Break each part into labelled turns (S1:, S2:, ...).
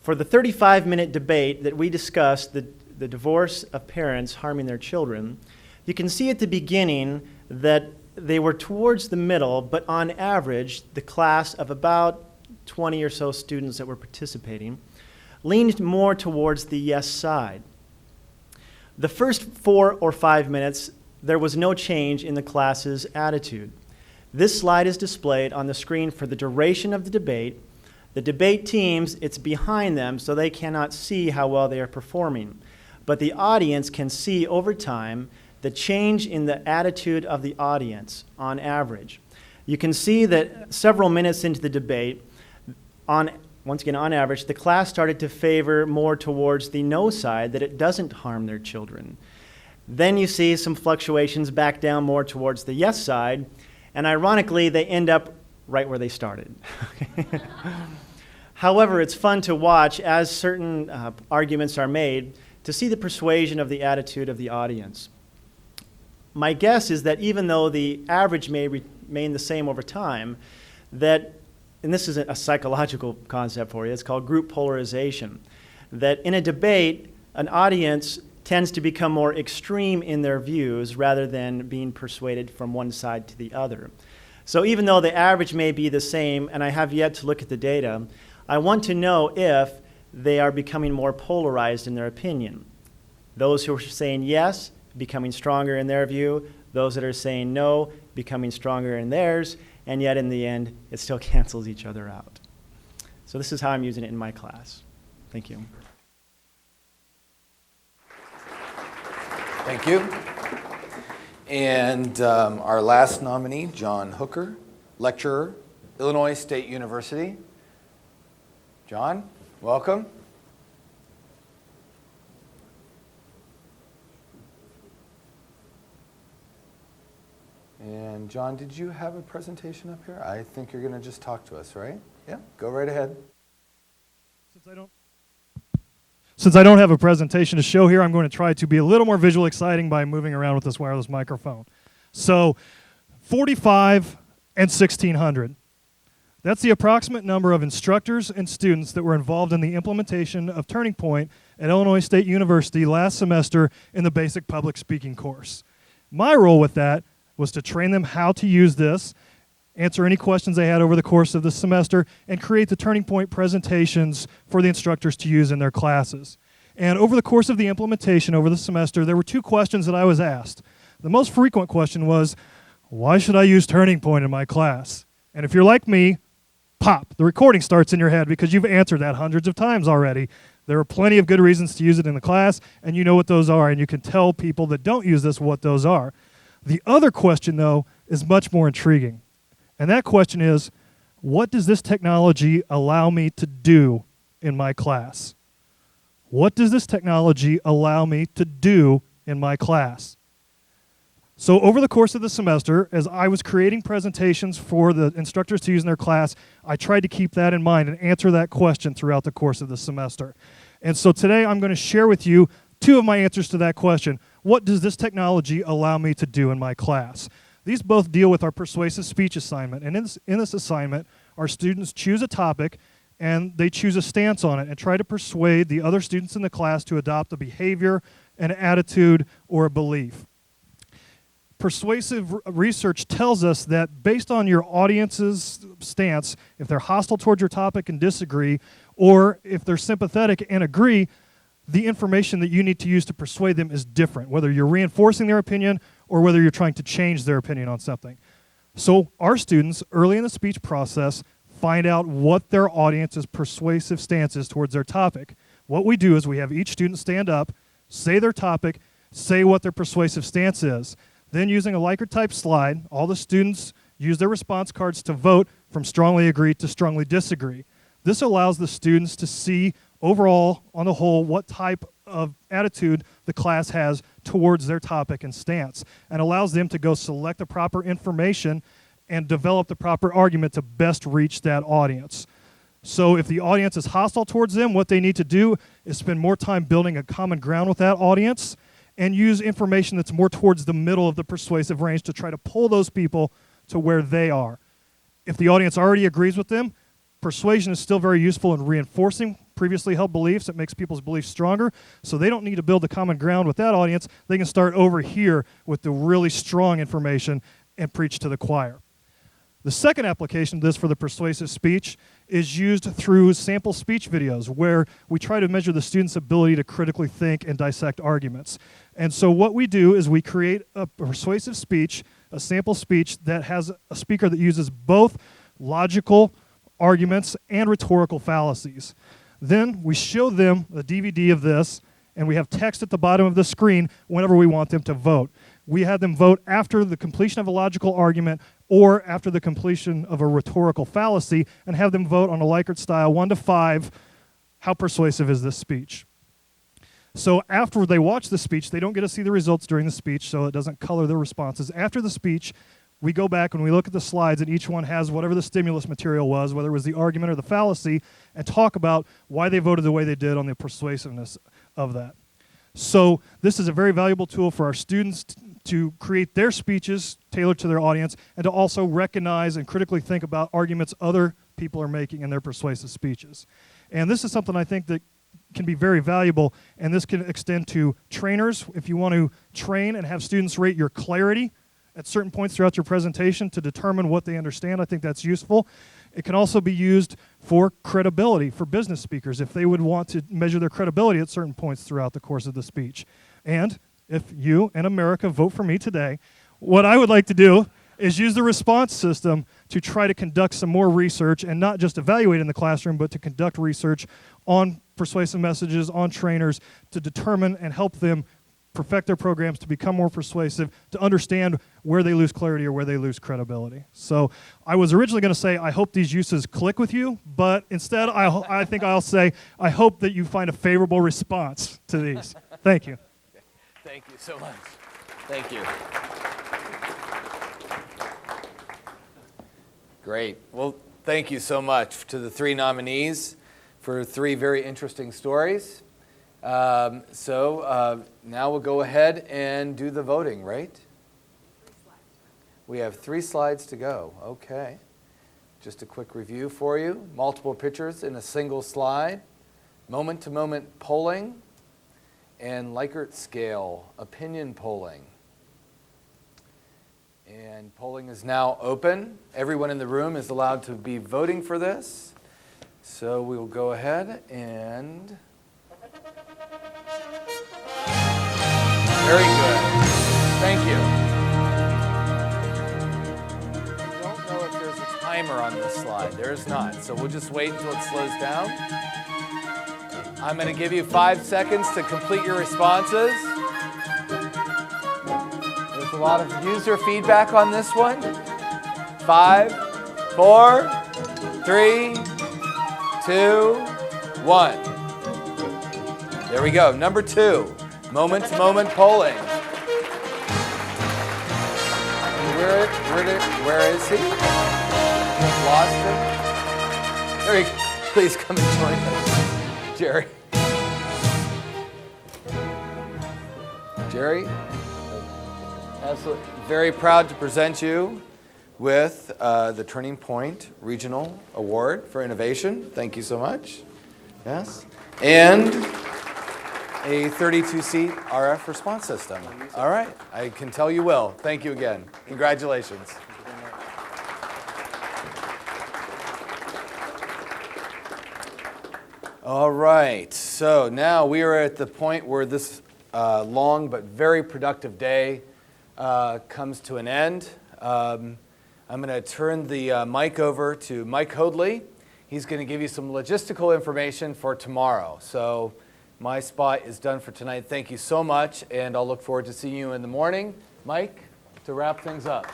S1: For the 35-minute debate that we discussed, the divorce of parents harming their children, you can see at the beginning that they were towards the middle, but on average, the class of about 20 or so students that were participating leaned more towards the yes side. The first 4 or 5 minutes, there was no change in the class's attitude. This slide is displayed on the screen for the duration of the debate. The debate teams, it's behind them, so they cannot see how well they are performing. But the audience can see over time the change in the attitude of the audience on average. You can see that several minutes into the debate, once again, on average, the class started to favor more towards the no side, that it doesn't harm their children. Then you see some fluctuations back down more towards the yes side, and ironically, they end up right where they started. However, it's fun to watch as certain arguments are made to see the persuasion of the attitude of the audience. My guess is that even though the average may remain the same over time, that, and this is a psychological concept for you, it's called group polarization, that in a debate, an audience tends to become more extreme in their views rather than being persuaded from one side to the other. So even though the average may be the same, and I have yet to look at the data, I want to know if they are becoming more polarized in their opinion. Those who are saying yes, becoming stronger in their view, those that are saying no, becoming stronger in theirs, and yet in the end, it still cancels each other out. So this is how I'm using it in my class. Thank you.
S2: Thank you. And our last nominee, John Hooker, lecturer, Illinois State University. John, welcome. And John, did you have a presentation up here? I think you're going to just talk to us, right? Yeah, go right ahead.
S3: Since I don't have a presentation to show here, I'm going to try to be a little more visually exciting by moving around with this wireless microphone. So 45 and 1,600. That's the approximate number of instructors and students that were involved in the implementation of Turning Point at Illinois State University last semester in the basic public speaking course. My role with that was to train them how to use this, answer any questions they had over the course of the semester, and create the Turning Point presentations for the instructors to use in their classes. And over the course of the implementation over the semester, there were 2 questions that I was asked. The most frequent question was, why should I use Turning Point in my class? And if you're like me, pop, the recording starts in your head because you've answered that hundreds of times already. There are plenty of good reasons to use it in the class, and you know what those are, and you can tell people that don't use this what those are. The other question, though, is much more intriguing. And that question is, what does this technology allow me to do in my class? What does this technology allow me to do in my class? So over the course of the semester, as I was creating presentations for the instructors to use in their class, I tried to keep that in mind and answer that question throughout the course of the semester. And so today I'm going to share with you 2 of my answers to that question. What does this technology allow me to do in my class? These both deal with our persuasive speech assignment. And in this assignment, our students choose a topic and they choose a stance on it and try to persuade the other students in the class to adopt a behavior, an attitude, or a belief. Persuasive research tells us that based on your audience's stance, if they're hostile towards your topic and disagree, or if they're sympathetic and agree, the information that you need to use to persuade them is different, whether you're reinforcing their opinion or whether you're trying to change their opinion on something. So our students, early in the speech process, find out what their audience's persuasive stance is towards their topic. What we do is we have each student stand up, say their topic, say what their persuasive stance is. Then using a Likert type slide, all the students use their response cards to vote from strongly agree to strongly disagree. This allows the students to see overall, on the whole, what type of attitude the class has towards their topic and stance, and allows them to go select the proper information and develop the proper argument to best reach that audience. So if the audience is hostile towards them, what they need to do is spend more time building a common ground with that audience and use information that's more towards the middle of the persuasive range to try to pull those people to where they are. If the audience already agrees with them, persuasion is still very useful in reinforcing previously held beliefs. It makes people's beliefs stronger, so they don't need to build a common ground with that audience. They can start over here with the really strong information and preach to the choir. The second application of this for the persuasive speech is used through sample speech videos, where we try to measure the student's ability to critically think and dissect arguments. And so what we do is we create a persuasive speech, a sample speech that has a speaker that uses both logical arguments and rhetorical fallacies. Then we show them a DVD of this, and we have text at the bottom of the screen whenever we want them to vote. We have them vote after the completion of a logical argument or after the completion of a rhetorical fallacy, and have them vote on a Likert style 1 to 5, how persuasive is this speech? So after they watch the speech, they don't get to see the results during the speech, so it doesn't color their responses. After the speech, we go back and we look at the slides, and each one has whatever the stimulus material was, whether it was the argument or the fallacy, and talk about why they voted the way they did on the persuasiveness of that. So this is a very valuable tool for our students to create their speeches tailored to their audience, and to also recognize and critically think about arguments other people are making in their persuasive speeches. And this is something I think that can be very valuable, and this can extend to trainers. If you want to train and have students rate your clarity at certain points throughout your presentation to determine what they understand, I think that's useful. It can also be used for credibility for business speakers if they would want to measure their credibility at certain points throughout the course of the speech. And if you and America vote for me today, what I would like to do is use the response system to try to conduct some more research, and not just evaluate in the classroom, but to conduct research on persuasive messages, on trainers, to determine and help them perfect their programs to become more persuasive, to understand where they lose clarity or where they lose credibility. So I was originally going to say, I hope these uses click with you, but instead I think I'll say, I hope that you find a favorable response to these. Thank you.
S2: Thank you so much. Thank you. Great. Well, thank you so much to the 3 nominees for 3 very interesting stories. So now we'll go ahead and do the voting, right? We have 3 slides to go. Okay. Just a quick review for you. Multiple pictures in a single slide, moment-to-moment polling, and Likert scale opinion polling. And polling is now open. Everyone in the room is allowed to be voting for this. So we will go ahead and... Very good. Thank you. I don't know if there's a timer on this slide. There is not. So we'll just wait until it slows down. I'm going to give you 5 seconds to complete your responses. There's a lot of user feedback on this one. 5, 4, 3, 2, 1. There we go. Number 2. Moment-to-moment polling. Where is he? Lost him? There he is. Please come and join us. Jerry. Jerry, absolutely very proud to present you with the TurningPoint Regional Award for Innovation. Thank you so much. Yes. And a 32-seat RF response system. All right. I can tell you will. Thank you again. Congratulations. All right. So now we are at the point where this long but very productive day comes to an end. I'm going to turn the mic over to Mike Hoadley. He's going to give you some logistical information for tomorrow. So my spot is done for tonight. Thank you so much, and I'll look forward to seeing you in the morning. Mike, to wrap things up.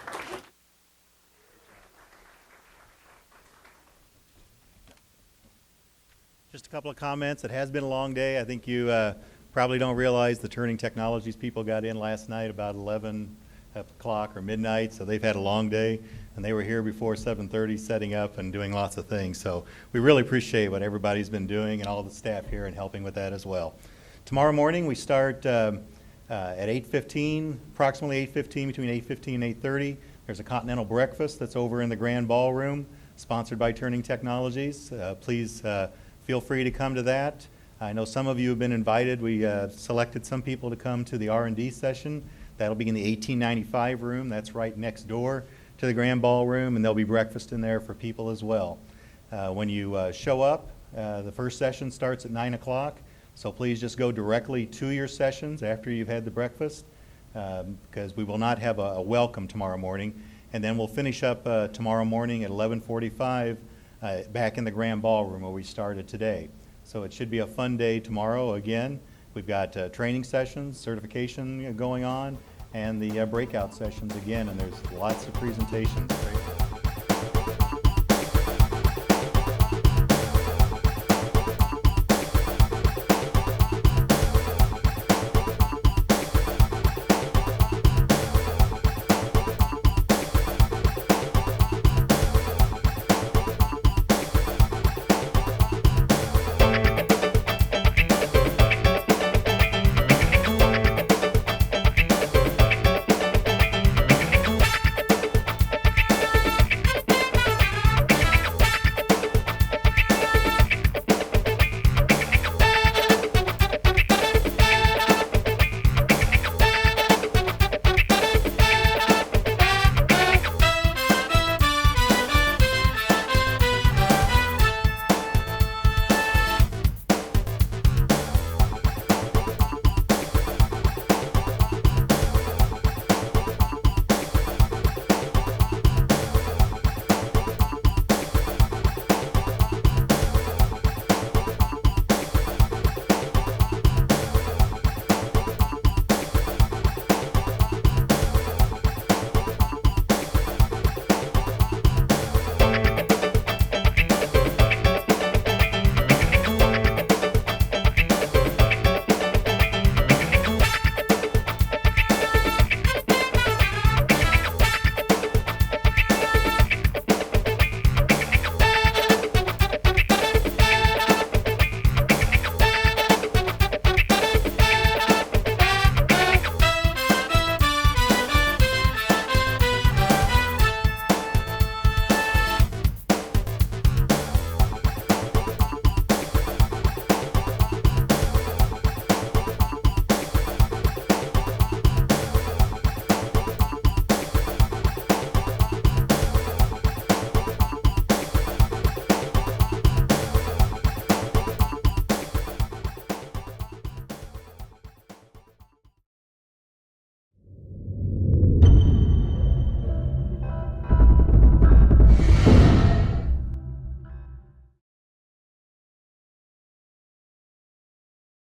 S4: Just a couple of comments. It has been a long day. I think you probably don't realize the Turning Technologies people got in last night about 11 o'clock or midnight, so they've had a long day, and they were here before 7:30 setting up and doing lots of things. So we really appreciate what everybody's been doing and all the staff here and helping with that as well. Tomorrow morning we start at 8:15, approximately 8:15, between 8:15 and 8:30. There's a continental breakfast that's over in the grand ballroom, sponsored by Turning Technologies. Please feel free to come to that. I know some of you have been invited. We selected some people to come to the R&D session. That'll be in the 1895 room. That's right next door to the Grand Ballroom, and there'll be breakfast in there for people as well. When you show up, the first session starts at 9 o'clock, so please just go directly to your sessions after you've had the breakfast, because we will not have a welcome tomorrow morning. And then we'll finish up tomorrow morning at 11:45 back in the Grand Ballroom where we started today. So it should be a fun day tomorrow again. We've got training sessions, certification going on, and the breakout sessions again, and there's lots of presentations.